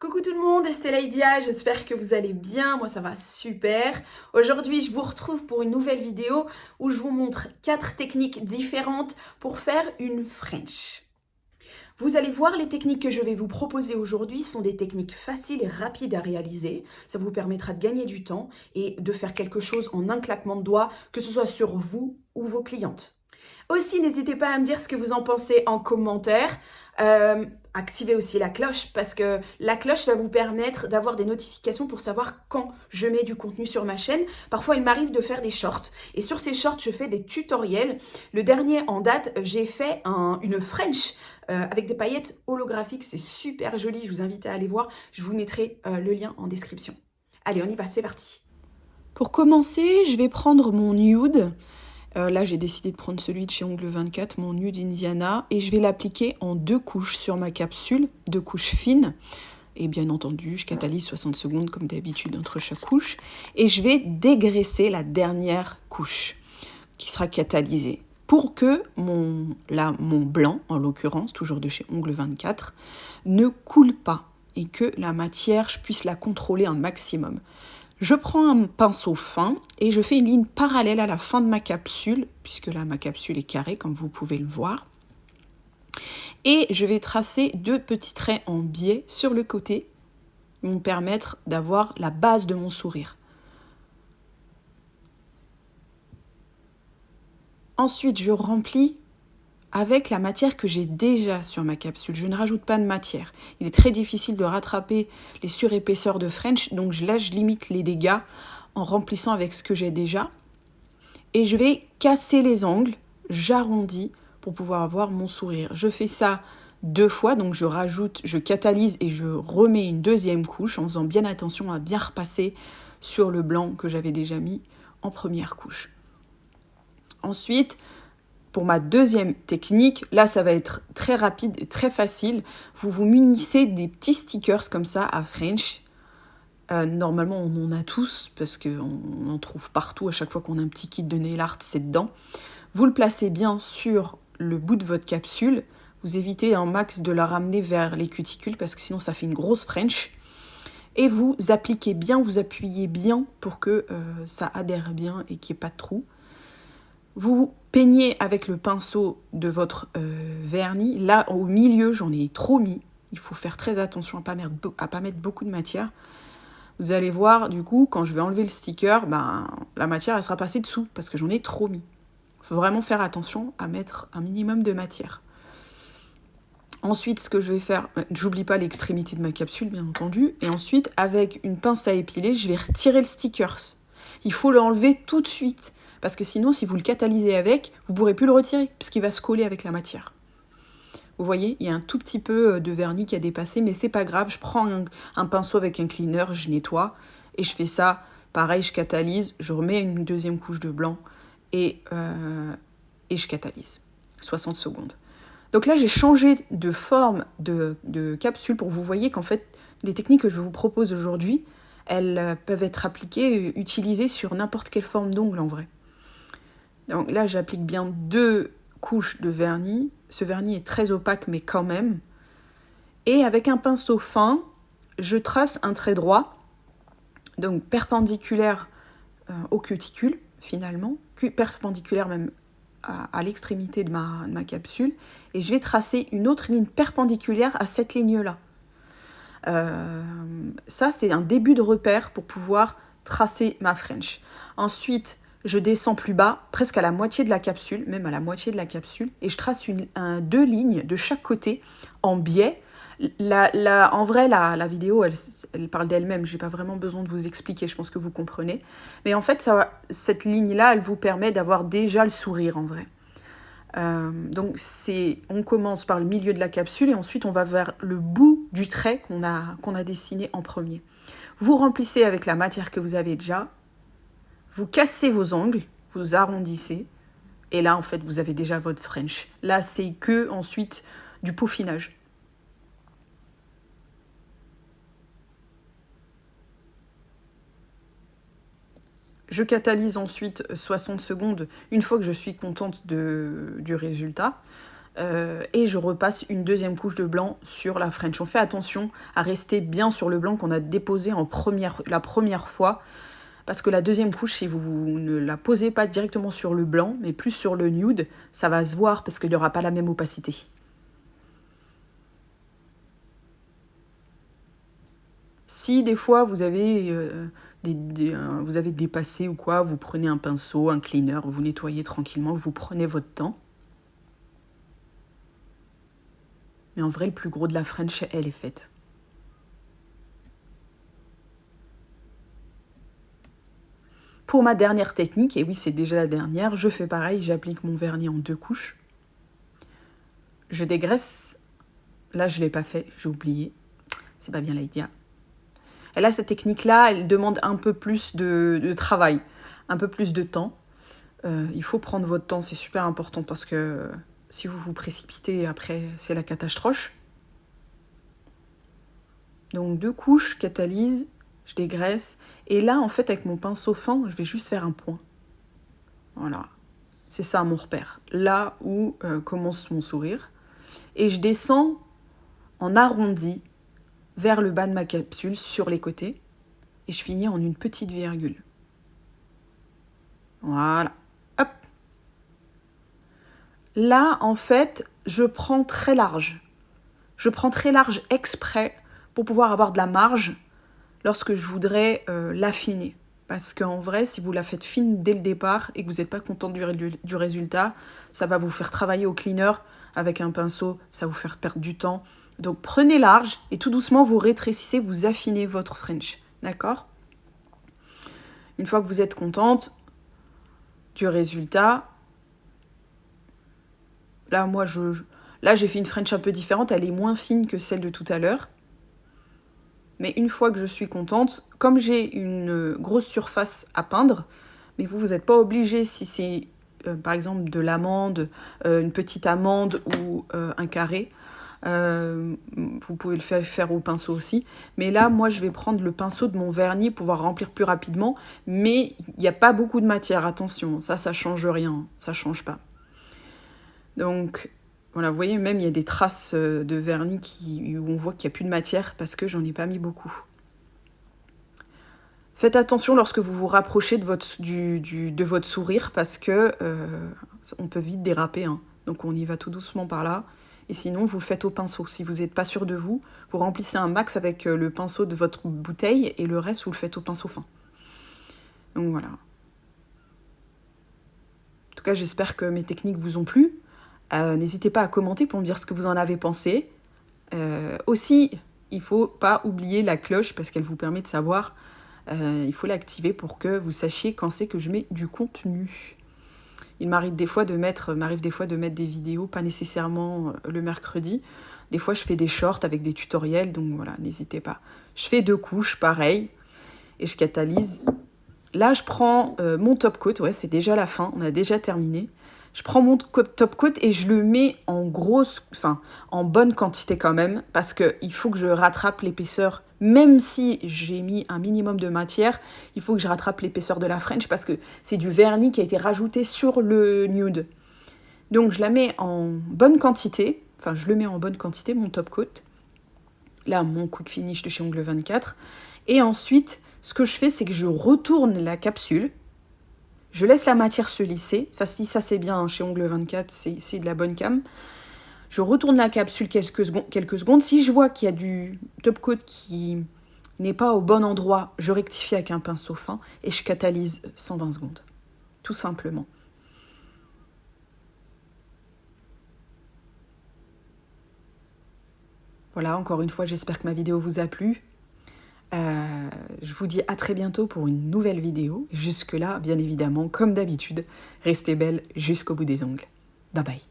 Coucou tout le monde, c'est Laïdia, j'espère que vous allez bien, moi ça va super. Aujourd'hui je vous retrouve pour une nouvelle vidéo où je vous montre 4 techniques différentes pour faire une French. Vous allez voir, les techniques que je vais vous proposer aujourd'hui sont des techniques faciles et rapides à réaliser. Ça vous permettra de gagner du temps et de faire quelque chose en un claquement de doigts, que ce soit sur vous ou vos clientes. Aussi, n'hésitez pas à me dire ce que vous en pensez en commentaire. Activez aussi la cloche parce que la cloche va vous permettre d'avoir des notifications pour savoir quand je mets du contenu sur ma chaîne. Parfois, il m'arrive de faire des shorts et sur ces shorts, je fais des tutoriels. Le dernier en date, j'ai fait une French avec des paillettes holographiques. C'est super joli, je vous invite à aller voir. Je vous mettrai le lien en description. Allez, on y va, c'est parti. Pour commencer, je vais prendre mon nude. Là, j'ai décidé de prendre celui de chez Ongle 24, mon Nude Indiana, et je vais l'appliquer en 2 couches sur ma capsule, 2 couches fines. Et bien entendu, je catalyse 60 secondes comme d'habitude entre chaque couche. Et je vais dégraisser la dernière couche qui sera catalysée pour que mon blanc, en l'occurrence, toujours de chez Ongle 24, ne coule pas et que la matière, je puisse la contrôler un maximum. Je prends un pinceau fin et je fais une ligne parallèle à la fin de ma capsule, puisque là ma capsule est carrée comme vous pouvez le voir. Et je vais tracer 2 petits traits en biais sur le côté qui vont me permettre d'avoir la base de mon sourire. Ensuite, je remplis avec la matière que j'ai déjà sur ma capsule. Je ne rajoute pas de matière. Il est très difficile de rattraper les surépaisseurs de French, donc là je limite les dégâts en remplissant avec ce que j'ai déjà. Et je vais casser les angles, j'arrondis pour pouvoir avoir mon sourire. Je fais ça 2 fois, donc je catalyse et je remets une 2e couche en faisant bien attention à bien repasser sur le blanc que j'avais déjà mis en première couche. Ensuite, pour ma 2e technique, là ça va être très rapide et très facile. Vous vous munissez des petits stickers comme ça à French. Normalement on en a tous parce qu'on en trouve partout à chaque fois qu'on a un petit kit de nail art, c'est dedans. Vous le placez bien sur le bout de votre capsule. Vous évitez un max de la ramener vers les cuticules parce que sinon ça fait une grosse French. Et vous appliquez bien, vous appuyez bien pour que ça adhère bien et qu'il n'y ait pas de trou. Vous peignez avec le pinceau de votre vernis. Là, au milieu, j'en ai trop mis. Il faut faire très attention à ne pas mettre beaucoup de matière. Vous allez voir, du coup, quand je vais enlever le sticker, la matière, elle sera passée dessous parce que j'en ai trop mis. Il faut vraiment faire attention à mettre un minimum de matière. Ensuite, ce que je vais faire, j'oublie pas l'extrémité de ma capsule, bien entendu. Et ensuite, avec une pince à épiler, je vais retirer le sticker. Il faut l'enlever tout de suite. Parce que sinon, si vous le catalysez avec, vous ne pourrez plus le retirer, puisqu'il va se coller avec la matière. Vous voyez, il y a un tout petit peu de vernis qui a dépassé, mais c'est pas grave. Je prends un pinceau avec un cleaner, je nettoie, et je fais ça. Pareil, je catalyse, je remets une 2e couche de blanc, et je catalyse. 60 secondes. Donc là, j'ai changé de forme de capsule pour que vous voyez qu'en fait, les techniques que je vous propose aujourd'hui, elles peuvent être appliquées, utilisées sur n'importe quelle forme d'ongle en vrai. Donc là, j'applique bien 2 couches de vernis. Ce vernis est très opaque, mais quand même. Et avec un pinceau fin, je trace un trait droit, donc perpendiculaire aux cuticules, finalement, perpendiculaire même à l'extrémité de ma capsule. Et je vais tracer une autre ligne perpendiculaire à cette ligne-là. Ça, c'est un début de repère pour pouvoir tracer ma French. Ensuite, je descends plus bas, presque à la moitié de la capsule, même à la moitié de la capsule, et je trace 2 lignes de chaque côté en biais. En vrai, la vidéo, elle parle d'elle-même. Je n'ai pas vraiment besoin de vous expliquer, je pense que vous comprenez. Mais en fait, cette ligne-là, elle vous permet d'avoir déjà le sourire en vrai. Donc on commence par le milieu de la capsule et ensuite on va vers le bout du trait qu'on a dessiné en premier. Vous remplissez avec la matière que vous avez déjà, vous cassez vos angles, vous arrondissez et là en fait vous avez déjà votre French. Là c'est que ensuite du peaufinage. Je catalyse ensuite 60 secondes une fois que je suis contente du résultat. Et je repasse une deuxième couche de blanc sur la French. On fait attention à rester bien sur le blanc qu'on a déposé la première fois, parce que la deuxième couche, si vous ne la posez pas directement sur le blanc, mais plus sur le nude, ça va se voir parce qu'il n'y aura pas la même opacité. Si des fois vous avez, vous avez dépassé ou quoi, vous prenez un pinceau, un cleaner, vous nettoyez tranquillement, vous prenez votre temps. Mais en vrai, le plus gros de la French, elle est faite. Pour ma dernière technique, et oui, c'est déjà la dernière, je fais pareil, j'applique mon vernis en 2 couches. Je dégraisse. Là, je ne l'ai pas fait, j'ai oublié. C'est pas bien l'idée. Et là, cette technique-là, elle demande un peu plus de travail, un peu plus de temps. Il faut prendre votre temps, c'est super important parce que si vous vous précipitez, après, c'est la catastrophe. Donc 2 couches, catalyse, je dégraisse. Et là, en fait, avec mon pinceau fin, je vais juste faire un point. Voilà. C'est ça mon repère. Là où commence mon sourire. Et je descends en arrondi vers le bas de ma capsule, sur les côtés. Et je finis en une petite virgule. Voilà. Hop. Là, en fait, je prends très large. Je prends très large exprès pour pouvoir avoir de la marge lorsque je voudrais l'affiner. Parce qu'en vrai, si vous la faites fine dès le départ et que vous n'êtes pas content du résultat, ça va vous faire travailler au cleaner avec un pinceau, ça va vous faire perdre du temps. Donc prenez large et tout doucement vous rétrécissez, vous affinez votre French. D'accord ? Une fois que vous êtes contente du résultat, là j'ai fait une French un peu différente, elle est moins fine que celle de tout à l'heure. Mais une fois que je suis contente, comme j'ai une grosse surface à peindre, mais vous n'êtes pas obligé, si c'est par exemple de l'amande, une petite amande ou un carré, vous pouvez le faire au pinceau aussi. Mais là, moi, je vais prendre le pinceau de mon vernis pour pouvoir remplir plus rapidement. Mais il n'y a pas beaucoup de matière, attention, ça change rien, ça change pas. Donc, voilà, vous voyez, même il y a des traces de vernis où on voit qu'il n'y a plus de matière parce que j'en ai pas mis beaucoup. Faites attention lorsque vous vous rapprochez de votre sourire parce que on peut vite déraper. Hein. Donc on y va tout doucement par là. Et sinon, vous le faites au pinceau. Si vous n'êtes pas sûr de vous, vous remplissez un max avec le pinceau de votre bouteille et le reste, vous le faites au pinceau fin. Donc voilà. En tout cas, j'espère que mes techniques vous ont plu. N'hésitez pas à commenter pour me dire ce que vous en avez pensé. Aussi, il ne faut pas oublier la cloche parce qu'elle vous permet de savoir. Il faut l'activer pour que vous sachiez quand c'est que je mets du contenu. Il m'arrive des fois de mettre des vidéos, pas nécessairement le mercredi. Des fois, je fais des shorts avec des tutoriels, donc voilà, n'hésitez pas. Je fais 2 couches, pareil, et je catalyse. Là, je prends mon top coat, ouais, c'est déjà la fin, on a déjà terminé. Je prends mon top coat et je le mets en en bonne quantité quand même, parce qu'il faut que je rattrape l'épaisseur. Même si j'ai mis un minimum de matière, il faut que je rattrape l'épaisseur de la French, parce que c'est du vernis qui a été rajouté sur le nude. Donc je la mets en bonne quantité, je le mets en bonne quantité, mon top coat. Là, mon quick finish de chez Ongles 24. Et ensuite, ce que je fais, c'est que je retourne la capsule. Je laisse la matière se lisser. Ça c'est bien, hein, chez Ongles 24, c'est de la bonne cam. Je retourne la capsule quelques secondes. Si je vois qu'il y a du top coat qui n'est pas au bon endroit, je rectifie avec un pinceau fin et je catalyse 120 secondes. Tout simplement. Voilà, encore une fois, j'espère que ma vidéo vous a plu. Je vous dis à très bientôt pour une nouvelle vidéo. Jusque-là, bien évidemment, comme d'habitude, restez belle jusqu'au bout des ongles. Bye bye.